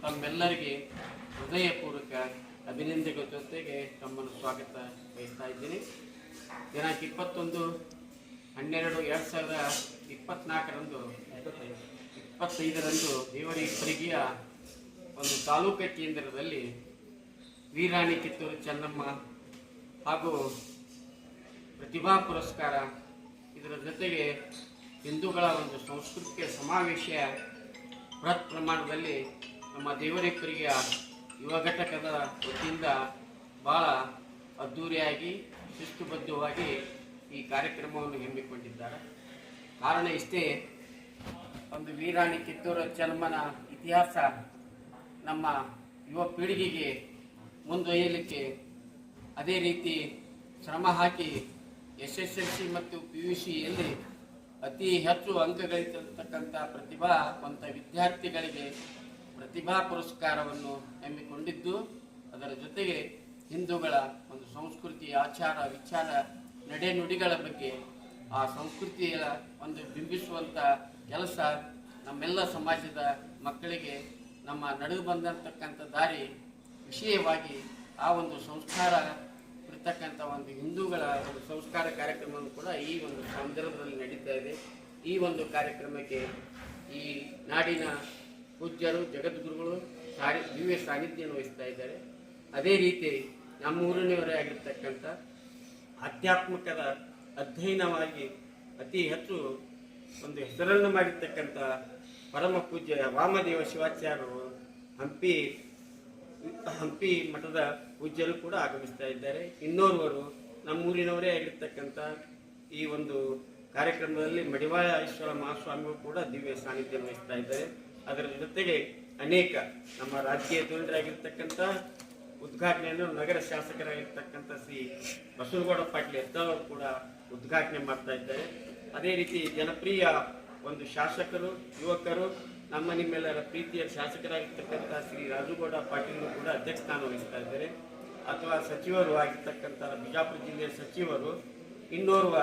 ತಮ್ಮೆಲ್ಲರಿಗೆ ಹೃದಯಪೂರ್ವಕ ಅಭಿನಂದನೆಗಳ ಜೊತೆಗೆ ತಮ್ಮನ್ನು ಸ್ವಾಗತ ಬಯಸ್ತಾ ಇದ್ದೀನಿ. ದಿನಾಂಕ 21/12/2024 25ರಂದು ದೇವರ ಇಬ್ಬರಿಗೆಯ ಒಂದು ತಾಲೂಕು ಕೇಂದ್ರದಲ್ಲಿ ವೀರಾಣಿ ಕಿತ್ತೂರು ಚೆನ್ನಮ್ಮ ಹಾಗೂ ಪ್ರತಿಭಾ ಪುರಸ್ಕಾರ, ಇದರ ಜೊತೆಗೆ ಹಿಂದೂಗಳ ಒಂದು ಸಾಂಸ್ಕೃತಿಕ ಸಮಾವೇಶ ಬೃಹತ್ ಪ್ರಮಾಣದಲ್ಲಿ ನಮ್ಮ ದೇವರಿಬ್ಬರಿಗೆಯ ಯುವ ಘಟಕದ ವತಿಯಿಂದ ಬಹಳ ಅದ್ಧೂರಿಯಾಗಿ ಶಿಸ್ತುಬದ್ಧವಾಗಿ ಈ ಕಾರ್ಯಕ್ರಮವನ್ನು ಹಮ್ಮಿಕೊಂಡಿದ್ದಾರೆ. ಕಾರಣ ಇಷ್ಟೇ, ಒಂದು ವೀರಾಣಿ ಕಿತ್ತೂರು ಚೆನ್ನಮ್ಮನ ಇತಿಹಾಸ ನಮ್ಮ ಯುವ ಪೀಳಿಗೆಗೆ ಮುಂದೊಯ್ಯಲಿಕ್ಕೆ, ಅದೇ ರೀತಿ ಶ್ರಮ ಹಾಕಿ SSLC ಮತ್ತು PUCಯಲ್ಲಿ ಅತಿ ಹೆಚ್ಚು ಅಂಕ ಗಳಿಸಿರ್ತಕ್ಕಂಥ ಪ್ರತಿಭಾವಂತ ವಿದ್ಯಾರ್ಥಿಗಳಿಗೆ ಪ್ರತಿಭಾ ಪುರಸ್ಕಾರವನ್ನು ಹಮ್ಮಿಕೊಂಡಿದ್ದು, ಅದರ ಜೊತೆಗೆ ಹಿಂದೂಗಳ ಒಂದು ಸಂಸ್ಕೃತಿ, ಆಚಾರ ವಿಚಾರ, ನಡೆನುಡಿಗಳ ಬಗ್ಗೆ ಆ ಸಂಸ್ಕೃತಿಯ ಒಂದು ಬಿಂಬಿಸುವಂಥ ಕೆಲಸ ನಮ್ಮೆಲ್ಲ ಸಮಾಜದ ಮಕ್ಕಳಿಗೆ ನಮ್ಮ ನಡೆದು ಬಂದಿರತಕ್ಕಂಥ ದಾರಿ ವಿಷಯವಾಗಿ ಆ ಒಂದು ಸಂಸ್ಕಾರ ಇರ್ತಕ್ಕಂಥ ಒಂದು ಹಿಂದೂಗಳ ಒಂದು ಸಂಸ್ಕಾರ ಕಾರ್ಯಕ್ರಮವನ್ನು ಕೂಡ ಈ ಒಂದು ಸಂದರ್ಭದಲ್ಲಿ ನಡೀತಾ ಇದೆ. ಈ ಒಂದು ಕಾರ್ಯಕ್ರಮಕ್ಕೆ ಈ ನಾಡಿನ ಪೂಜ್ಯರು, ಜಗದ್ಗುರುಗಳು ದಿವ್ಯ ಸಾನ್ನಿಧ್ಯವನ್ನು ವಹಿಸ್ತಾ ಇದ್ದಾರೆ. ಅದೇ ರೀತಿ ನಮ್ಮೂರಿನವರೇ ಆಗಿರ್ತಕ್ಕಂಥ ಆಧ್ಯಾತ್ಮಿಕದ ಅಧ್ಯಯನವಾಗಿ ಅತಿ ಹೆಚ್ಚು ಒಂದು ಹೆಸರನ್ನು ಮಾಡಿರ್ತಕ್ಕಂಥ ಪರಮ ಪೂಜ್ಯ ವಾಮದೇವ ಶಿವಾಚಾರ್ಯರು ಹಂಪಿ ಮಠದ ಪೂಜ್ಯರು ಕೂಡ ಆಗಮಿಸ್ತಾ ಇದ್ದಾರೆ. ಇನ್ನೋರ್ವರು ನಮ್ಮೂರಿನವರೇ ಆಗಿರ್ತಕ್ಕಂಥ ಈ ಒಂದು ಕಾರ್ಯಕ್ರಮದಲ್ಲಿ ಮಡಿವಾಳ ಈಶ್ವರ ಮಹಾಸ್ವಾಮಿಗಳು ಕೂಡ ದಿವ್ಯ ಸಾನ್ನಿಧ್ಯ ವಹಿಸ್ತಾ ಇದ್ದಾರೆ. ಅದರ ಜೊತೆಗೆ ಅನೇಕ ನಮ್ಮ ರಾಜಕೀಯ ಧುರೀಣರಾಗಿರ್ತಕ್ಕಂಥ ಉದ್ಘಾಟನೆಯನ್ನು ನಗರ ಶಾಸಕರಾಗಿರ್ತಕ್ಕಂಥ ಶ್ರೀ ಬಸವನಗೌಡ ಪಾಟೀಲ್ ಯತ್ನಾಳ್ ಕೂಡ ಉದ್ಘಾಟನೆ ಮಾಡ್ತಾ ಇದ್ದಾರೆ. ಅದೇ ರೀತಿ ಜನಪ್ರಿಯ ಒಂದು ಶಾಸಕರು, ಯುವಕರು, ನಮ್ಮ ನಿಮ್ಮೆಲ್ಲರ ಪ್ರೀತಿಯ ಶಾಸಕರಾಗಿರ್ತಕ್ಕಂಥ ಶ್ರೀ ರಾಜುಗೌಡ ಪಾಟೀಲ್ ಕೂಡ ಅಧ್ಯಕ್ಷ ಸ್ಥಾನ ವಹಿಸ್ತಾ ಇದ್ದಾರೆ. ಅಥವಾ ಸಚಿವರು ಆಗಿರ್ತಕ್ಕಂಥ ಬಿಜಾಪುರ ಜಿಲ್ಲೆಯ ಸಚಿವರು, ಇನ್ನೋರ್ವ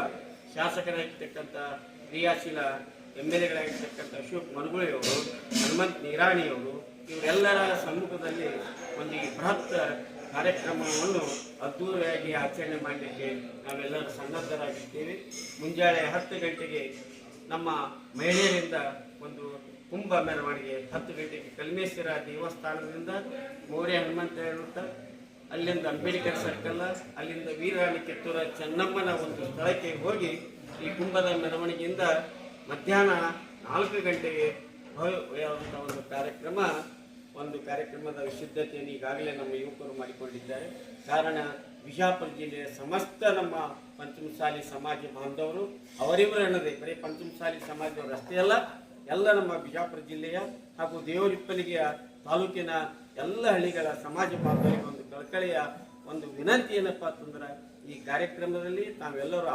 ಶಾಸಕರಾಗಿರ್ತಕ್ಕಂಥ ಕ್ರಿಯಾಶೀಲ MLAಗಳಾಗಿರ್ತಕ್ಕಂಥ ಅಶೋಕ್ ಮನಗುಳಿಯವರು, ಹನುಮಂತ್ ನಿರಾಣಿಯವರು, ಇವರೆಲ್ಲರ ಸಮ್ಮುಖದಲ್ಲಿ ಒಂದು ಬೃಹತ್ ಕಾರ್ಯಕ್ರಮವನ್ನು ಅದ್ದೂರಿಯಾಗಿ ಆಚರಣೆ ಮಾಡಲಿಕ್ಕೆ ನಾವೆಲ್ಲರೂ ಸನ್ನದ್ಧರಾಗಿದ್ದೇವೆ. ಮುಂಜಾನೆ 10 ಗಂಟೆಗೆ ನಮ್ಮ ಮಹಿಳೆಯರಿಂದ ಒಂದು ಕುಂಭ ಮೆರವಣಿಗೆ, 10 ಗಂಟೆಗೆ ಕಲ್ಮೇಶ್ವರ ದೇವಸ್ಥಾನದಿಂದ ಮೌರ್ಯ ಹನುಮಂತ ವೃತ್ತ, ಅಲ್ಲಿಂದ ಅಂಬೇಡ್ಕರ್ ಸರ್ಕಲ್, ಅಲ್ಲಿಂದ ವೀರಾಣಿ ಕಿತ್ತೂರು ಚೆನ್ನಮ್ಮನ ಒಂದು ಸ್ಥಳಕ್ಕೆ ಹೋಗಿ ಈ ಕುಂಭದ ಮೆರವಣಿಗೆಯಿಂದ ಮಧ್ಯಾಹ್ನ 4 ಗಂಟೆಗೆ ಭವ್ಯವಾದಂಥ ಒಂದು ಕಾರ್ಯಕ್ರಮದ ಸಿದ್ಧತೆಯನ್ನು ಈಗಾಗಲೇ ನಮ್ಮ ಯುವಕರು ಮಾಡಿಕೊಂಡಿದ್ದಾರೆ. ಕಾರಣ ಬಿಜಾಪುರ ಜಿಲ್ಲೆಯ ಸಮಸ್ತ ನಮ್ಮ ಪಂಚಮಸಾಲಿ ಸಮಾಜ ಬಾಂಧವರು, ಅವರಿವರು ಅನ್ನೋದೇ ಬರೀ ಪಂಚಮಸಾಲಿ ಸಮಾಜದವರು ಅಷ್ಟೇ ಅಲ್ಲ, ಎಲ್ಲ ನಮ್ಮ ಬಿಜಾಪುರ ಜಿಲ್ಲೆಯ ಹಾಗೂ ದೇವರಿಪ್ಪಲಿಗೆಯ ತಾಲೂಕಿನ ಎಲ್ಲ ಹಳ್ಳಿಗಳ ಸಮಾಜ ಬಾಂಧವರಿಗೆ ಒಂದು ಕಳಕಳಿಯ ಒಂದು ವಿನಂತಿ ಏನಪ್ಪಾ ಅಂತಂದ್ರೆ, ಈ ಕಾರ್ಯಕ್ರಮದಲ್ಲಿ ತಾವೆಲ್ಲರೂ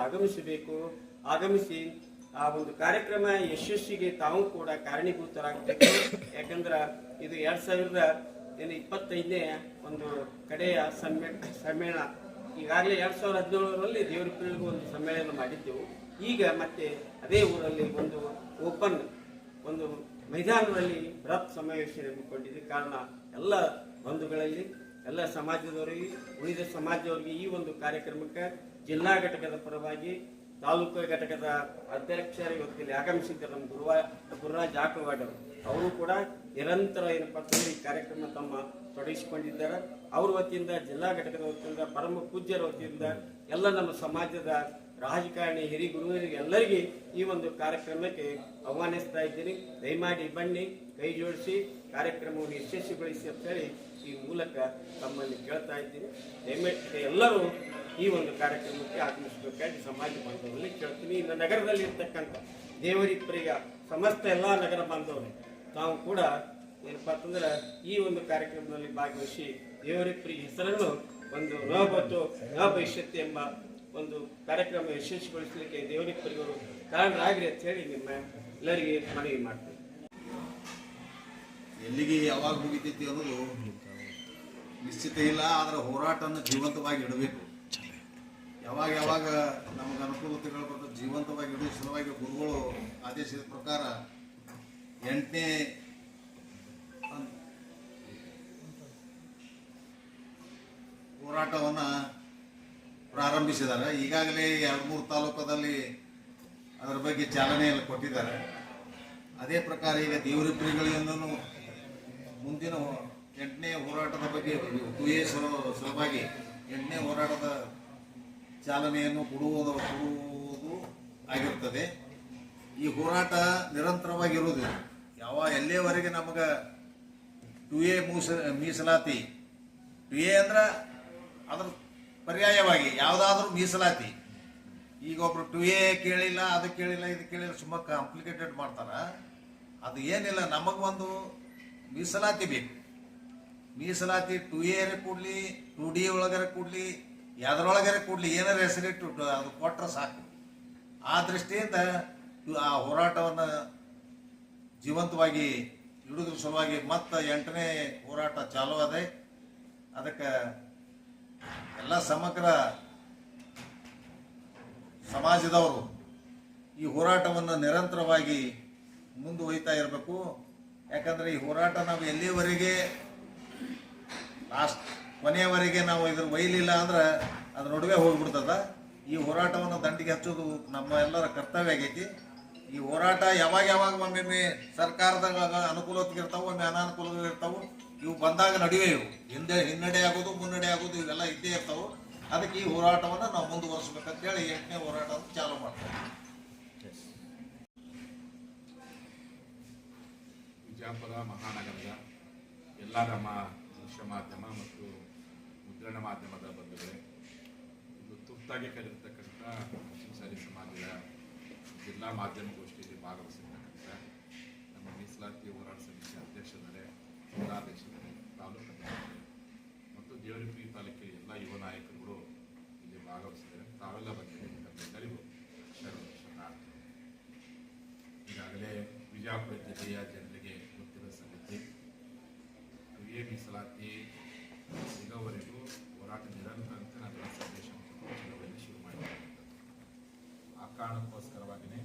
ಆಗಮಿಸಿ ಆ ಒಂದು ಕಾರ್ಯಕ್ರಮ ಯಶಸ್ವಿಗೆ ತಾವು ಕೂಡ ಕಾರಣೀಭೂತರಾಗಬೇಕು. ಯಾಕಂದ್ರೆ ಇದು 2025ನೇ ಒಂದು ಕಡೆಯ ಸಮ್ಮೇಳನ. ಈಗಾಗಲೇ 2017ರಲ್ಲಿ ದೇವರಿಪ್ಪಲಿಗೂ ಒಂದು ಸಮ್ಮೇಳನ ಮಾಡಿದ್ದೆವು. ಈಗ ಮತ್ತೆ ಅದೇ ಊರಲ್ಲಿ ಒಂದು ಓಪನ್ ಒಂದು ಮೈದಾನದಲ್ಲಿ ಬೃಹತ್ ಸಮಾವೇಶ ಹಮ್ಮಿಕೊಂಡಿದೆ. ಕಾರಣ ಎಲ್ಲ ಬಂಧುಗಳಲ್ಲಿ, ಎಲ್ಲ ಸಮಾಜದವರಿಗೆ, ಉಳಿದ ಸಮಾಜದವರಿಗೆ ಈ ಒಂದು ಕಾರ್ಯಕ್ರಮಕ್ಕೆ ಜಿಲ್ಲಾ ಘಟಕದ ಪರವಾಗಿ ತಾಲೂಕು ಘಟಕದ ಅಧ್ಯಕ್ಷರು ಇವತ್ತಿಲ್ಲಿ ಆಗಮಿಸಿದ್ದಾರೆ. ನಮ್ಮ ಗುರುರಾಜ್ ಆಕವಾಡ್ ಅವರು ಕೂಡ ನಿರಂತರ ಏನಪ್ಪಾ ಅಂತಂದ್ರೆ ಈ ಕಾರ್ಯಕ್ರಮ ತಮ್ಮ ತೊಡಗಿಸಿಕೊಂಡಿದ್ದಾರೆ. ಅವ್ರ ವತಿಯಿಂದ, ಜಿಲ್ಲಾ ಘಟಕದ ವತಿಯಿಂದ, ಪರಮ ಪೂಜ್ಯರ ವತಿಯಿಂದ ಎಲ್ಲ ನಮ್ಮ ಸಮಾಜದ ರಾಜಕಾರಣಿ ಹಿರಿ ಗುರುವರಿಗೆ ಎಲ್ಲರಿಗೆ ಈ ಒಂದು ಕಾರ್ಯಕ್ರಮಕ್ಕೆ ಆಹ್ವಾನಿಸ್ತಾ ಇದ್ದೀನಿ. ದಯಮಾಡಿ ಬನ್ನಿ, ಕೈ ಜೋಡಿಸಿ ಕಾರ್ಯಕ್ರಮವನ್ನು ಯಶಸ್ವಿಗೊಳಿಸಿ ಅಂತ ಹೇಳಿ ಈ ಮೂಲಕ ತಮ್ಮಲ್ಲಿ ಕೇಳ್ತಾ ಇದ್ದೀನಿ. ದಯಮಾಡಿ ಎಲ್ಲರೂ ಈ ಒಂದು ಕಾರ್ಯಕ್ರಮಕ್ಕೆ ಆಗಮಿಸಬೇಕಾಗಿ ಸಮಾಜ ಬಾಂಧವರಲ್ಲಿ ಕೇಳ್ತೀನಿ. ಇನ್ನು ನಗರದಲ್ಲಿ ಇರ್ತಕ್ಕಂಥ ದೇವರಿಪ್ಪರಿಗ ಸಮಸ್ತ ಎಲ್ಲ ನಗರ ಬಾಂಧವರು ತಾವು ಕೂಡ ಏನಪ್ಪಾ ಅಂತಂದ್ರೆ ಈ ಒಂದು ಕಾರ್ಯಕ್ರಮದಲ್ಲಿ ಭಾಗವಹಿಸಿ ದೇವರಿಪ್ಪರಿ ಹೆಸರನ್ನು ಒಂದು ನವಬತ್ತು ನವಭವಿಷ್ಯತ್ತು ಎಂಬ ಒಂದು ಕಾರ್ಯಕ್ರಮ ಯಶಸ್ವಿಗೊಳಿಸಲಿಕ್ಕೆ ದೇವರಿಪ್ಪರಿಗರು ಕಾರಣರಾಗ್ರಿ ಅಂತ ಹೇಳಿ ನಿಮ್ಮ ಎಲ್ಲರಿಗೆ ಮನವಿ ಮಾಡ್ತೀವಿ. ಎಲ್ಲಿಗೆ ಯಾವಾಗ ಮುಗಿತೈತಿ ಅನ್ನೋದು ನಿಶ್ಚಿತ ಇಲ್ಲ. ಆದ್ರೆ ಹೋರಾಟವನ್ನು ಜೀವಂತವಾಗಿ ಇಡಬೇಕು. ಯಾವಾಗ ನಮಗೆ ಅನುಕೂಲತೆಗಳು ಬರ್ತದೆ ಜೀವಂತವಾಗಿ ಇಡುವ ಸಲುವಾಗಿ ಗುರುಗಳು ಆದೇಶದ ಪ್ರಕಾರ 8ನೇ ಹೋರಾಟವನ್ನು ಪ್ರಾರಂಭಿಸಿದ್ದಾರೆ. ಈಗಾಗಲೇ 2-3 ತಾಲೂಕದಲ್ಲಿ ಅದರ ಬಗ್ಗೆ ಚಾಲನೆಯನ್ನು ಕೊಟ್ಟಿದ್ದಾರೆ. ಅದೇ ಪ್ರಕಾರ ಈಗ ದೇವರಿಪ್ರಿಗಳಿಂದಲೂ ಮುಂದಿನ 8ನೇ ಹೋರಾಟದ ಬಗ್ಗೆ ಸಲುವಾಗಿ 8ನೇ ಹೋರಾಟದ ಚಾಲನೆಯನ್ನು ಕೊಡುವುದು ಆಗಿರುತ್ತದೆ. ಈ ಹೋರಾಟ ನಿರಂತರವಾಗಿರುವುದು ಎಲ್ಲಿಯವರೆಗೆ ನಮಗೆ 2A ಮೀಸಲಾತಿ 2A ಅಂದ್ರೆ ಅದ್ರ ಪರ್ಯಾಯವಾಗಿ ಯಾವುದಾದ್ರೂ ಮೀಸಲಾತಿ. ಈಗ ಒಬ್ರು 2A ಕೇಳಿಲ್ಲ, ಅದು ಕೇಳಿಲ್ಲ, ಇದು ಕೇಳಿಲ್ಲ, ಸುಮ್ಮ ಕಾಂಪ್ಲಿಕೇಟೆಡ್ ಮಾಡ್ತಾರ. ಅದು ಏನಿಲ್ಲ, ನಮಗೊಂದು ಮೀಸಲಾತಿ ಬೇಕು. ಮೀಸಲಾತಿ 2A ಕೊಡ್ಲಿ, 2D ಒಳಗರೆ ಕೊಡ್ಲಿ, ಯಾವ್ದ್ರೊಳಗರೆ ಕೊಡ್ಲಿ, ಏನಾರ ಹೆಸರಿಟ್ಟು ಅದು ಕೊಟ್ರೆ ಸಾಕು. ಆ ದೃಷ್ಟಿಯಿಂದ ಆ ಹೋರಾಟವನ್ನು ಜೀವಂತವಾಗಿ ಇಡುದ್ರ ಸಲುವಾಗಿ ಮತ್ತೆ 8ನೇ ಹೋರಾಟ ಚಾಲೂ ಅದೇ. ಅದಕ್ಕೆ ಎಲ್ಲ ಸಮಗ್ರ ಸಮಾಜದವರು ಈ ಹೋರಾಟವನ್ನು ನಿರಂತರವಾಗಿ ಮುಂದುವರಿತಾ ಇರಬೇಕು. ಯಾಕಂದ್ರೆ ಈ ಹೋರಾಟ ನಾವು ಎಲ್ಲಿವರೆಗೆ ಕೊನೆಯವರೆಗೆ ನಾವು ಇದ್ರ ಒಯ್ಲಿಲ್ಲ ಅಂದ್ರೆ ಅದ್ರ ನಡುವೆ ಹೋಗ್ಬಿಡ್ತದ. ಈ ಹೋರಾಟವನ್ನು ದಂಡಿಗೆ ಹಚ್ಚೋದು ನಮ್ಮ ಎಲ್ಲರ ಕರ್ತವ್ಯ ಆಗೈತಿ. ಈ ಹೋರಾಟ ಯಾವಾಗ ಒಮ್ಮೆ ಸರ್ಕಾರದ ಅನುಕೂಲತೆ ಇರ್ತಾವೆ, ಒಮ್ಮೆ ಅನಾನುಕೂಲಗಳು ಇರ್ತಾವೆ. ಇವು ಬಂದಾಗ ನಡುವೆ ಇವು ಹಿನ್ನಡೆ ಆಗೋದು, ಮುನ್ನಡೆ ಆಗೋದು ಇವೆಲ್ಲ ಇದ್ದೇ ಇರ್ತಾವೆ. ಅದಕ್ಕೆ ಈ ಹೋರಾಟವನ್ನು ನಾವು ಮುಂದುವರಿಸಬೇಕಂತೇಳಿ 8ನೇ ಹೋರಾಟವನ್ನು ಚಾಲೂ ಮಾಡ್ತೇವೆ. ವಿಜಯಪುರ ಮಹಾನಗರದ ಎಲ್ಲ ನಮ್ಮ ದೃಶ್ಯ ಮಾಧ್ಯಮ ಮತ್ತು ಮುದ್ರಣ ಮಾಧ್ಯಮದ ಬಂಧುಗಳೇ, ಇದು ತುರ್ತಾಗಿ ಕರೆದಿರ್ತಕ್ಕಂಥ ಶಿವಸಾರಿ ಸಮಾಜದ ಜಿಲ್ಲಾ ಮಾಧ್ಯಮಗೋಷ್ಠಿಯಲ್ಲಿ ಭಾಗವಹಿಸಿರ್ತಕ್ಕಂಥ ನಮ್ಮ ಮೀಸಲಾತಿ ಹೋರಾಟ ಸಮಿತಿ ಅಧ್ಯಕ್ಷರೇ, ಜಿಲ್ಲಾಧ್ಯಕ್ಷರೇ, ತಾಲೂಕು ಅಧ್ಯಕ್ಷರೇ ಮತ್ತು ದೇವರಿಪುರಿ ತಾಲೂಕಿನ ಎಲ್ಲ ಯುವ ನಾಯಕರುಗಳು ಇಲ್ಲಿ ಭಾಗವಹಿಸಿದ್ದಾರೆ. ತಾವೆಲ್ಲ ಬಂದಿದೆ ತಮ್ಮೆಲ್ಲರಿಗೂ ಶರಣ. ಈಗಾಗಲೇ ವಿಜಯಪುರ ಜಿಲ್ಲೆಯ ಜನರಿಗೆ ಗೊತ್ತಿರುವ ಸಂಗತಿ, 2A ಮೀಸಲಾತಿ ಸಿಗೋವರೆಗೂ ಹೋರಾಟ ನಿರಂತರ ನನ್ನ ಸಂದೇಶವನ್ನು ಚಳವಳಿಯನ್ನು ಶುರು ಮಾಡಿರುವಂಥದ್ದು. ಆ ಕಾರಣಕ್ಕೋಸ್ಕರವಾಗಿಯೇ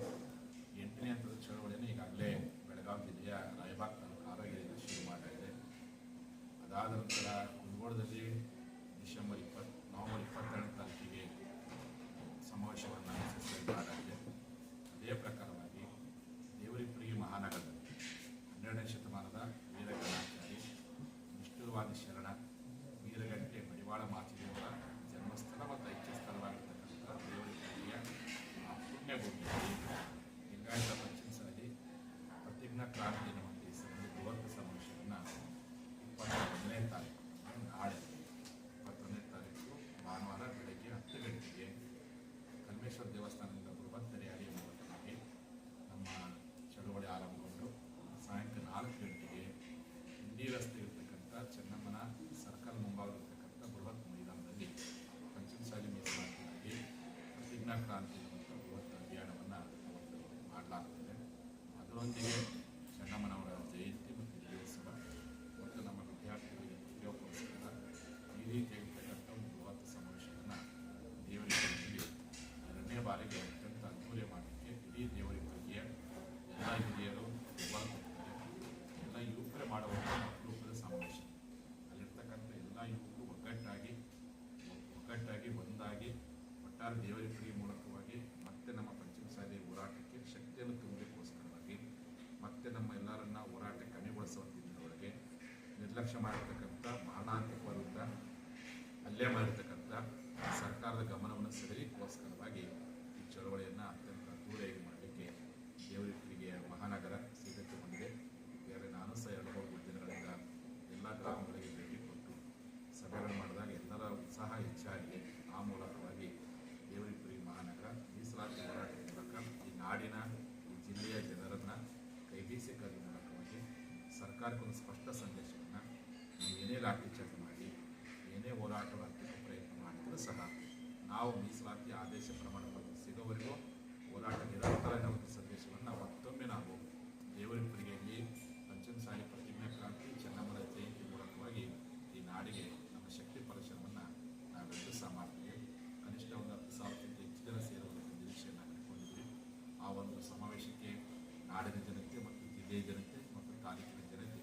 8ನೇ ಹಂತದ ಚಳವಳಿಯನ್ನು ಈಗಾಗಲೇ ಬೆಳಗಾವಿ ಜಿಲ್ಲೆಯ ರಾಯಬಾಗ್ ತಾಲೂಕು ಆರೋಗ್ಯದಿಂದ ಶುರು ಮಾಡಲಾಗಿದೆ. ಅದಾದ ನಂತರ ಕುಂದಗೋಳದಲ್ಲಿ ನವೆಂಬರ್ 22ನೇ ತಾರೀಕಿಗೆ ಸಮಾವೇಶವನ್ನು ಮಾಡಲಾಗಿದೆ. ಅದೇ ಪ್ರಕಾರವಾಗಿ ದೇವರಿಪುರಿ ಮಹಾನಗರದಲ್ಲಿ 12ನೇ ಶತಮಾನದ ವೀರಗಣಾಚಾರಿ ನಿಷ್ಠುರವಾದಿ ಶರಣ ವೀರಗಂಟೆ ಮಡಿವಾಳ ಮಾಚಿದೇವರ ಜನ್ಮಸ್ಥಳ ಮತ್ತು ಐಕ್ಯ ಸ್ಥಳವಾಗಿರ್ತಕ್ಕಂಥ ದೇವರಿಪುರಿಯ ಪುಣ್ಯಭೂಮಿಯಲ್ಲಿ ಲಿಂಗಾಯತ ಪಂಚಮಸಾಲಿ ಪ್ರತಿಜ್ಞಾ ಕ್ರಾಂತಿ ದಿನವಂತೆ ಈ ಬೃಹತ್ ಸಮಾವೇಶವನ್ನು 21ನೇ ತಾರೀಕು ನಾಳೆ 21ನೇ ತಾರೀಕು ಭಾನುವಾರ ಬೆಳಗ್ಗೆ 10 ಗಂಟೆಗೆ ಕಲ್ಮೇಶ್ವರ ದೇವಸ್ಥಾನದಿಂದ ಬೃಹತ್ ರ್ಯಾಲಿಯ ಮೂಲಕವಾಗಿ ನಮ್ಮ ಚಳವಳಿ ಆರಂಭಗೊಂಡು ಸಾಯಂಕಾಲ 4 ಗಂಟೆಗೆ ಇಂಡಿ ರಸ್ತೆ ಇರತಕ್ಕಂಥ ಚೆನ್ನಮ್ಮನ ಸರ್ಕಲ್ ಮುಂಭಾಗದಲ್ಲಿರ್ತಕ್ಕಂಥ ಬೃಹತ್ ಮೈದಾನದಲ್ಲಿ ಪಂಚಮಸಾಲಿ ಮೀಸಲಾತಿಗಾಗಿ ಪ್ರತಿಜ್ಞಾ ಕ್ರಾಂತಿ ಎನ್ನುವಂಥ ಬೃಹತ್ ಅಭಿಯಾನವನ್ನು ಅವತ್ತು ಮಾಡಲಾಗುತ್ತದೆ. ಅದರೊಂದಿಗೆ ಚೆನ್ನಮ್ಮನವರ ಜಯಂತಿ ಮತ್ತು ವಿಜಯೋತ್ಸವ ಮತ್ತು ನಮ್ಮ ವಿದ್ಯಾರ್ಥಿಗಳಿಗೆ ಉದ್ಯೋಗಕ್ಕೋಸ್ಕರ ಈ ರೀತಿಯಾಗಿರ್ತಕ್ಕಂಥ ಒಂದು ಬೃಹತ್ ಸಮಾವೇಶವನ್ನು ದೇವರಿಪುರಿಯಲ್ಲಿ 2ನೇ ಬಾರಿಗೆ ಅತ್ಯಂತ ಅದ್ಭುತ ಮಾಡಲಿಕ್ಕೆ ಇಡೀ ದೇವರಿಪುರಿಗೆ ಎಲ್ಲ ಹಿರಿಯರು ಎಲ್ಲ ಯುವಕರೇ ಮಾಡುವಂಥ ಅಪರೂಪದ ಸಮಾವೇಶ. ಅಲ್ಲಿರ್ತಕ್ಕಂಥ ಎಲ್ಲ ಯುವಕರು ಒಗ್ಗಟ್ಟಾಗಿ ಒಂದಾಗಿ ಒಟ್ಟಾರೆ ದೇವರಿಪುರಿ ಮೂಲಕವಾಗಿ ಮತ್ತೆ ನಮ್ಮ ಪಂಚಮಸಾಲಿ ಹೋರಾಟಕ್ಕೆ ಶಕ್ತಿಯನ್ನು ತುಂಬಲಿಕ್ಕೋಸ್ಕರವಾಗಿ ಮತ್ತೆ ನಮ್ಮ ಎಲ್ಲರನ್ನ ಹೋರಾಟ ಕಮ್ಮಿಗೊಳಿಸುವ ದಿನದೊಳಗೆ ನಿರ್ಲಕ್ಷ್ಯ ಮಾಡಿರ್ತಕ್ಕಂಥ ಮಾರಣಾಂತಿಕ ವಿರುದ್ಧ ಹಲ್ಲೆ ಮಾಡಿರ್ತಕ್ಕಂಥ ಸರ್ಕಾರದ ಗಮನವನ್ನು ಸೆಳೆಯಲಿಕ್ಕೋಸ್ಕರವಾಗಿ ಈ ಚಳವಳಿಯನ್ನು ಅತ್ಯಂತ ಅದ್ದೂರಿಯಾಗಿ ಮಾಡಲಿಕ್ಕೆ ದೇವರಿಪುರಿಗೆ ಮಹಾನಗರ ಸಿದ್ಧತೆಗೊಂಡಿದೆ. ಬೇರೆ ನಾನು ಸಹ 2-3 ದಿನಗಳಿಂದ ಎಲ್ಲ ಗ್ರಾಮಗಳಿಗೆ ಭೇಟಿ ಕೊಟ್ಟು ಸಭೆಗಳು ಮಾಡಿದಾಗ ಎಲ್ಲರ ಉತ್ಸಾಹ ಹೆಚ್ಚಾಗಿದೆ. ಆ ಮೂಲಕವಾಗಿ ದೇವರಿಪುರಿ ಮಹಾನಗರ ಮೀಸಲಾತಿ ಹೋರಾಟದ ಮೂಲಕ ಈ ನಾಡಿನ ಈ ಜಿಲ್ಲೆಯ ಜನರನ್ನು ಕೈಬೀಸಿ ಕರೆದ ಮೂಲಕವಾಗಿ ಸರ್ಕಾರಕ್ಕೊಂದು ಸ್ಪಷ್ಟ ಸಂದೇಶವನ್ನು, ನೀವು ಏನೇ ಲಾಠಿ ಚಾರ್ಜ್ ಮಾಡಿ, ಏನೇ ಹೋರಾಟದ ಅಂತಿಮ ಪ್ರಯತ್ನ ಮಾಡಿದರೂ ಸಹ ನಾವು ಮೀಸಲಾತಿ ಆದೇಶ ಪ್ರಮಾಣ ಪತ್ರ ಸಿಗೋವರೆಗೂ ಹೋರಾಟ ನಿರಂತರ ಎನ್ನುವಂಥ ಸಂದೇಶವನ್ನು ಮತ್ತೊಮ್ಮೆ ನಾವು ದೇವರಿಪುರಿಗೆಯಲ್ಲಿ ಪಂಚಮಸಾಲಿ ಪ್ರತಿಜ್ಞಾ ಕ್ರಾಂತಿ ಚೆನ್ನಮ್ಮನ ಜಯಂತಿ ಮೂಲಕವಾಗಿ ಈ ನಾಡಿಗೆ ನಮ್ಮ ಶಕ್ತಿ ಪ್ರದರ್ಶನವನ್ನು ನಾವೆಲ್ಲರೂ ಸಹ ಮಾಡ್ತೀವಿ. ಕನಿಷ್ಠ ಒಂದು 10,000ಕ್ಕಿಂತ ಹೆಚ್ಚು ಜನ ಸೇರುವಂಥ ನಿರೀಕ್ಷೆಯನ್ನು ಇಟ್ಕೊಂಡಿದ್ವಿ. ಆ ಒಂದು ಸಮಾವೇಶಕ್ಕೆ ನಾಡಿನ ಜನತೆ ಮತ್ತು ಜಿಲ್ಲೆಯ ಜನತೆ ಮತ್ತು ತಾಲೂಕಿನ ಜನತೆ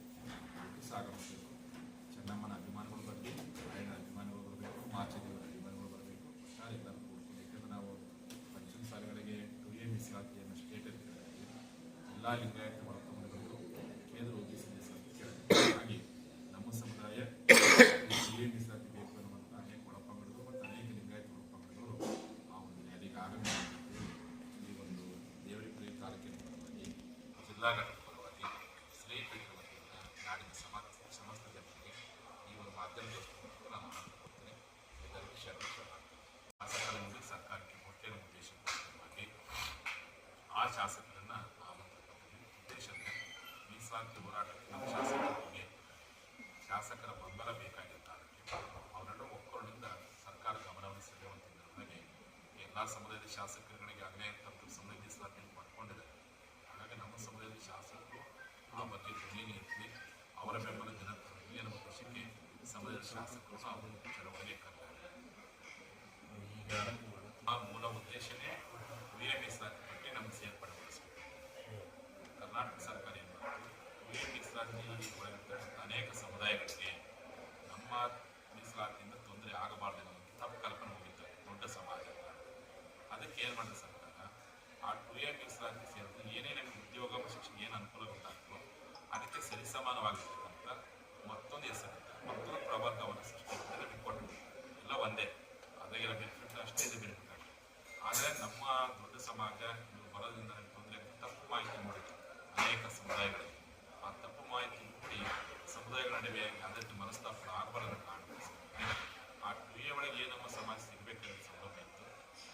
ಒಟ್ಟು ಸಾಗಬೇಕು. ಚೆನ್ನಮ್ಮನ ಅಭಿಮಾನಿಗಳು ಬರಲಿ, ರಾಯನ ಅಭಿಮಾನಿಗಳು ಬರಬೇಕು, ಲಿಂಗಾಯತ ಒಳಪಂಗಡಗಳು ಕೇಂದ್ರ OBC ಹಾಗೆ ನಮ್ಮ ಸಮುದಾಯ ಮೀಸಲಾತಿ ಬೇಕು ಅನ್ನುವಂಥ ಅನೇಕ ಒಳಪಂಗಡಗಳು ಮತ್ತು ಅನೇಕ ಲಿಂಗಾಯತ ಒಳಪಂಗಡಗಳು ಆ ಒಂದು ರ್ಯಾಲಿಗೆ ಆಗಮಿಸಿದ್ದು ಈ ಒಂದು ದೇವರಿಪುರಿ ತಾಲೂಕಿನ ಪರವಾಗಿ ಜಿಲ್ಲಾಘಟಕದ ಪರವಾಗಿ ಸ್ನೇಹಿತರ ವತಿಯಿಂದ ನಾಡಿನ ಸಮಸ್ತ ಜನರಿಗೆ ಈ ಒಂದು ಮಾಧ್ಯಮದ ನಾನು ಮಾತನಾಡುತ್ತೇನೆ. ಎಲ್ಲರಿಗೂ ಶಾಸಕರ ಮುಂದೆ ಸರ್ಕಾರಕ್ಕೆ ಮುಖ್ಯ ಉದ್ದೇಶವಾಗಿ ಆ ಶಾಸಕರನ್ನ ಉದ್ದೇಶದಿಂದ ಮೀಸಲಾತಿ ಹೋರಾಟಕ್ಕೆ ನಮ್ಮ ಶಾಸಕರಿಗೆ ಶಾಸಕರ ಬೆಂಬಲ ಬೇಕಾಗಿದ್ದಾರೆ. ಅವರೆಲ್ಲ ಒಕ್ಕೂಟದಿಂದ ಸರ್ಕಾರ ಗಮನವನ್ನು ಸೆಳೆಯುವಂತಿದ್ದರೊಳಗೆ ಎಲ್ಲ ಸಮುದಾಯದ ಶಾಸಕರುಗಳಿಗೆ ಆಗಲೇ ತಪ್ಪು ಸಮುದಾಯ ಮೀಸಲಾತಿಯನ್ನು ಪಡ್ಕೊಂಡಿದ್ದಾರೆ. ಹಾಗಾಗಿ ನಮ್ಮ ಸಮುದಾಯದ ಶಾಸಕರು ಆ ಬಗ್ಗೆ ಧ್ವನಿ ಎತ್ತಿ ಅವರ ಬೆಂಬಲ ಜನರಲ್ಲಿ ಎನ್ನುವ ಉದ್ದೇಶಕ್ಕೆ ಸಮುದಾಯದ ಶಾಸಕರು ಅವರು ಚಳವಳಿಗೆ ಕರೆದಿದ್ದಾರೆ. ಈಗ ಆ ಮೂಲ ಉದ್ದೇಶನೇ ಹಿರಿಯ ಮೀಸಲಾತಿ ಬಗ್ಗೆ ನಮಗೆ ಸೇರ್ಪಡೆಗೊಳಿಸಬೇಕು. ಕರ್ನಾಟಕ ಸರ್ಕಾರ ಏನು ಮಾಡಿತು, ಹಿರಿಯ ಮೀಸಲಾತಿ ಒಳಗಿರ್ತಕ್ಕಂಥ ಅನೇಕ ಸಮುದಾಯಗಳಿಗೆ ನಮ್ಮ ಮೀಸಲಾತಿಯಿಂದ ತೊಂದರೆ ಆಗಬಾರ್ದು ಅನ್ನೋ ತಪ್ಪು ಕಲ್ಪನೆ ಹೋಗಿದ್ದಾರೆ ದೊಡ್ಡ ಸಮಾಜ. ಅದಕ್ಕೆ ಏನು ಮಾಡಿದ ಸರ್ಕಾರ, ಆ ಹಿರಿಯ ಮೀಸಲಾತಿ ಸೇರಿದ್ರೆ ಏನೇನು ಉದ್ಯೋಗ ಶಿಕ್ಷಣ ಏನು ಅನುಕೂಲ ಗೊತ್ತಾಗ್ತೋ ಅದಕ್ಕೆ ಸರಿಸಮಾನವಾಗಿರ್ತಕ್ಕಂಥ ಮತ್ತೊಂದು ಹೆಸರಿದೆ, ಮತ್ತೊಂದು ಪ್ರಬಂಧವನ್ನು ಸೃಷ್ಟಿ ನಮಗೆ ಕೊಟ್ಟು ಎಲ್ಲ ಒಂದೇ ಅದಾಗಿರೋ ಬೆನಿಫಿಟ್ ಅಷ್ಟೇ ಇದೆ ಬೆನಿಫಿಟ್ ಆಗಿದೆ. ಆದರೆ ನಮ್ಮ ದೊಡ್ಡ ಸಮಾಜ ಬರೋದ್ರಿಂದ ತೊಂದರೆ ತಪ್ಪು ಮಾಹಿತಿ ಮೂಡಿದೆ ಅನೇಕ ಸಮುದಾಯಗಳಿಗೆ. ಆ ತಪ್ಪು ಮಾಹಿತಿ ಮೂಡಿ ಸಮುದಾಯಗಳ ನಡುವೆ ಯಾವುದೇ ಮನಸ್ತಾಪ ಆಗಬಾರದು ಕಾಣುತ್ತೆ. ಆ ಕ್ರಿಯೆ ಒಳಗೆ ನಮ್ಮ ಸಮಾಜ ಸಿಗಬೇಕಾದ ಸೌಲಭ್ಯ ಇತ್ತು,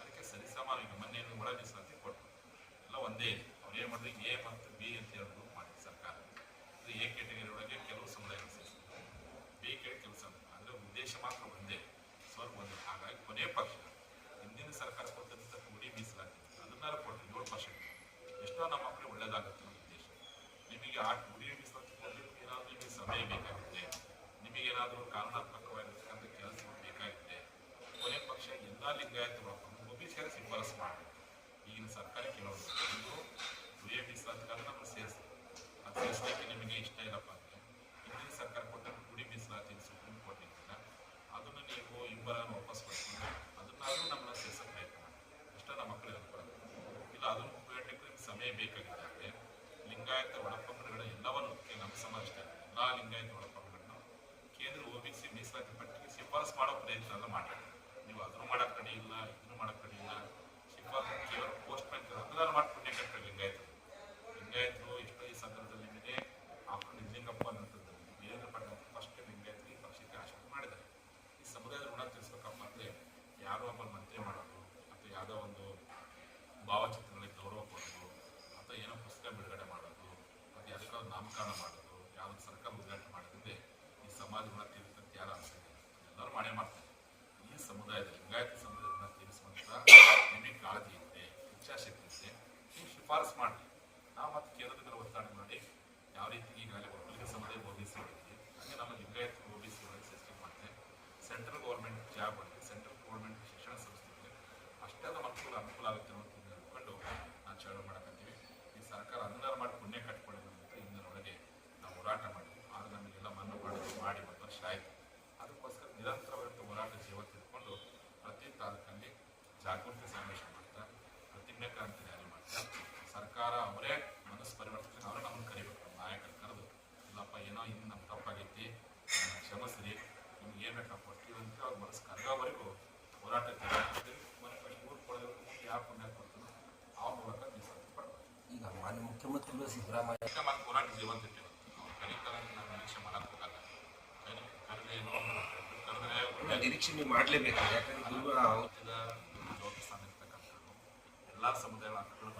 ಅದಕ್ಕೆ ಸರಿಸಮಾನ ಈಗ ಮೊನ್ನೆ ಒಳ ಮೀಸಲಾತಿ ಕೊಟ್ಟು ಎಲ್ಲ ಒಂದೇ ಇದೆ. ಅವ್ರು ಏನು ಮಾಡಿದ್ರೆ A ಮತ್ತು B ಅಂತ ಹೇಳಿ ಗ್ರೂಪ್ ಮಾಡಿದೆ ಸರ್ಕಾರ. ಇದು A ಕ್ಯಾಟಗರಿ ಒಳಗೆ ಕೆಲವು ಸಮುದಾಯಗಳು ಸೇರಿಸಿದ್ರು, B ಕೆಳಗೆ ಕೆಲಸ ಅಂದರೆ ಉದ್ದೇಶ ಮಾತ್ರ ಒಂದೇ, ಸ್ವಲ್ಪ ಒಂದೇ. ಹಾಗಾಗಿ ಕೊನೆಯ ಪಕ್ಷ ಹಿಂದಿನ ಸರ್ಕಾರ ಕೊಟ್ಟಂಥ ಕೂಡಿ ಮೀಸಲಾತಿ ಅದನ್ನಾರು ಕೊಟ್ಟರೆ 7%. ಎಷ್ಟೋ ನಮ್ಮ ಮಕ್ಕಳು ಒಳ್ಳೇದಾಗುತ್ತೆ ಅನ್ನೋ ಉದ್ದೇಶ. ನಿಮಗೆ ಆ ಕೂಡಿ ಮೀಸಲಾತಿ ಕೊಡಲಿಕ್ಕೆ ಏನಾದರೂ ನಿಮಗೆ ಸಮಯ ಬೇಕಾಗುತ್ತೆ, ನಿಮಗೇನಾದರೂ ಕಾನೂನಾತ್ಮಕವಾಗಿರ್ತಕ್ಕಂಥ ಕೆಲಸಗಳು ಬೇಕಾಗುತ್ತೆ, ಕೊನೆಯ ಪಕ್ಷ ಎಲ್ಲ ಲಿಂಗಾಯತ OBC ಶಿಫಾರಸು ಮಾಡಿ. ಈಗಿನ ಸರ್ಕಾರ ಕೇಳೋದು ಹಿರಿಯ ಮೀಸಲಾತಿ ಕಾರಣ ನಮ್ಮನ್ನು ಸೇರಿಸಿ ಅದು ಸೇರಿಸಲಿಕ್ಕೆ ನಿಮಗೆ ಇಷ್ಟ ಇಲ್ಲಪ್ಪ ಅಂದರೆ ಹಿಂದಿನ ಸರ್ಕಾರ ಕೊಟ್ಟ ಕೂಡಿ ಮೀಸಲಾತಿ ಸುಪ್ರೀಂ ಕೋರ್ಟ್ನಿಂದ ಅದನ್ನು ನೀವು ಇಬ್ಬರನ್ನು ವಾಪಸ್ ಪಡ್ಕೊಂಡು ಅದನ್ನಾದರೂ ನಮ್ಮನ್ನ ಸೇರಿಸೋ ಪ್ರಯತ್ನ ಮಾಡಿ. ಅಷ್ಟೇ ನಮ್ಮ ಮಕ್ಕಳಿಗೆ ಅನುಕೂಲ ಇಲ್ಲ. ಅದನ್ನು ಉಪಯೋಗಕ್ಕೆ ಸಮಯ ಬೇಕಾಗಿದ್ದರೆ ಲಿಂಗಾಯತ ಒಳಪಂಗಡಗಳ ಎಲ್ಲವನ್ನು ನಮ್ಮ ಸಮಾಜ ಎಲ್ಲ ಲಿಂಗಾಯತ ಒಳಪಂಗಡಗಳನ್ನು ಕೇಂದ್ರ OBC ಮೀಸಲಾತಿ ಪಟ್ಟಿಗೆ ಶಿಫಾರಸು ಮಾಡೋ ಪ್ರಯತ್ನ ಎಲ್ಲ ಮಾಡಿ. ನೀವು ಅದನ್ನು ಮಾಡೋಕ್ಕೆ ಕಡೆ ಇಲ್ಲ, ಇದನ್ನು ಮಾಡೋಕ್ಕೆ ಕಡೆ ಇಲ್ಲ. ಶಿಫಾರಸು ಕೇವಲ ಪೋಸ್ಟ್ ಬ್ಯಾಂಕ್ ಅದನ್ನಾರು ಮಾಡಿ ಪುಣ್ಯ ಕಟ್ಟರೆ ಲಿಂಗಾಯತರು ಎಷ್ಟೋ ಈ ಸಂದರ್ಭದಲ್ಲಿ ನಿಮಗೆ ಆಫ್ಟರ್ ನಿಜಲಿಂಗಪ್ಪ ಅನ್ನೋಂಥದ್ದು ವೀರೇಂದ್ರ ಪಾಟೀಲ್ ಫಸ್ಟ್ ಲಿಂಗಾಯತರಿಗೆ ಪಕ್ಷಕ್ಕೆ ಆಶೀರ್ವಾದ ಮಾಡಿದ್ದಾರೆ. ಈ ಸಮುದಾಯದ ಋಣ ತಿಳಿಸ್ಬೇಕಪ್ಪ ಅಂದರೆ ಯಾರೋ ಒಬ್ಬರು ಮಂತ್ರಿ ಮಾಡೋದು ಅಥವಾ ಯಾವುದೋ ಒಂದು ಭಾವಚಿತ್ರಗಳಿಗೆ ಗೌರವ ಕೊಡೋದು ಅಥವಾ ಏನೋ ಪುಸ್ತಕ ಬಿಡುಗಡೆ ಮಾಡೋದು ಮತ್ತು ಯಾವುದಕ್ಕಾದ್ರು ನಾಮಕರಣ ಮಾಡೋದು ಯಾವುದೋ ಸರ್ಕಾರ ಉದ್ಘಾಟನೆ ಮಾಡೋದಿದೆ ಈ ಸಮಾಜ ಋಣ ತೀರಿಸಂತ ಯಾರು ಅನಿಸಿದೆ ಎಲ್ಲರೂ ಮಾಡೇ ಮಾಡ್ತಾರೆ. ಈ ಸಮುದಾಯದ ಲಿಂಗಾಯತ ಸಮುದಾಯದ ಋಣ ತೀರಿಸುವಂಥ ನಿಮಗೆ ಕಾಳಜಿ ಇದೆ, ಇಚ್ಛಾಶಕ್ತಿ ಇದೆ, ನೀವು ಶಿಫಾರಸು ಮಾಡಿ. ನಾವು ಮತ್ತು ಕೇಂದ್ರದ ಮೇಲೆ ಒತ್ತಡ ಮಾಡಿ ಯಾವ ರೀತಿ ಈಗಾಗಲೇ ಒಕ್ಕಲಿಗ ಸಮುದಾಯ OBC ಒಳಗೆ ಹಾಗೆ ನಮ್ಮ ಲಿಂಗಾಯತ OBC ಒಳಗೆ ಸಿಸ್ಟಮ್ ಮಾಡಿದೆ. ಸೆಂಟ್ರಲ್ ಗೌರ್ಮೆಂಟ್ ಜಾಬ್ ಒಳಗೆ ಸೆಂಟ್ರಲ್ ಗೌರ್ಮೆಂಟ್ ಶಿಕ್ಷಣ ಸಂಸ್ಥೆಗೆ ಅಷ್ಟೆಲ್ಲ ಮಕ್ಕಳು ಅನುಕೂಲ ಆಗುತ್ತೆ ಅನ್ನೋದು ಅಂದ್ಕೊಂಡು ನಾವು ಚಳವಳಿ ಮಾಡಕತ್ತೀವಿ. ಈ ಸರ್ಕಾರ ಅದನ್ನಾರು ಮಾಡಿ ಪುಣ್ಯ ಕಟ್ಟಿಕೊಳ್ಳೋದು ಅಂತ ಇಂದಿನೊಳಗೆ ನಾವು ಹೋರಾಟ ಮಾಡಿದ್ವಿ. ಆಗ ನಮಗೆಲ್ಲ ಮನ್ನಾ ಮಾಡಿ 1 ವರ್ಷ ಆಯಿತು. ಅದಕ್ಕೋಸ್ಕರ ನಿರಂತರವಾದ ಹೋರಾಟ ಜೀವ ತಿಳ್ಕೊಂಡು ಪ್ರತಿ ತಾಲೂಕಲ್ಲಿ ಜಾಗೃತಿ ಸಮಾವೇಶ ಮಾಡ್ತಾ ಪ್ರತಿಜ್ಞೆ ಕ್ರಾಂತಿ ರ್ಯಾಲಿ ಮಾಡ್ತಾ ಸರ್ಕಾರ ಅವರೇ ಮನಸ್ಸು ಪರಿವರ್ತನೆ ಅವರೇ ನಮ್ಮನ್ನು ಕರಿಬೇಕು. ನಾಯಕರು ಕರೆದು ಇಲ್ಲಪ್ಪ ಏನೋ ಇನ್ನು ನಮ್ಮ ತಪ್ಪಾಗೈತಿ, ಕ್ಷಮಿಸ್ರಿ, ನಿಮ್ಗೆ ಏನು ಬೇಕಪ್ಪ ಕೊಡ್ತೀವಿ ಅಂತ ಅವ್ರ ಮನಸ್ಸು ಕರೆಯೋವರೆಗೂ ಹೋರಾಟ ಊರು ಕೊಡೋದಕ್ಕೆ ಮುಂದೆ ಯಾವ ಪುಣ್ಯ ಕೊಡ್ತಾನೋ ಆ ಮೂಲಕ ಮೀಸಲಾತಿ ಪಡ್ಬೋದು. ಈಗ ಮಾನ್ಯ ಮುಖ್ಯಮಂತ್ರಿಗಳು ಸಿದ್ದರಾಮಯ್ಯ ಮತ್ತು ಹೋರಾಟ ಜೀವಂತ ಇರ್ತೇವೆ. ಅವ್ರು ಕರೀತಾರೆ ಅಂತ ನಾವು ನಿರೀಕ್ಷೆ ಮಾಡಕ್ಕೆ ಹೋಗಲ್ಲ. ಕರೆದ್ರೆ ನಿರೀಕ್ಷೆ ನೀವು ಮಾಡಲೇಬೇಕು. ಯಾಕಂದ್ರೆ ಜ್ಯೋತಿ ಸ್ಥಾನ ಇರ್ತಕ್ಕಂಥದ್ದು ಎಲ್ಲ ಸಮುದಾಯಗಳ ಹಕ್ಕುಗಳ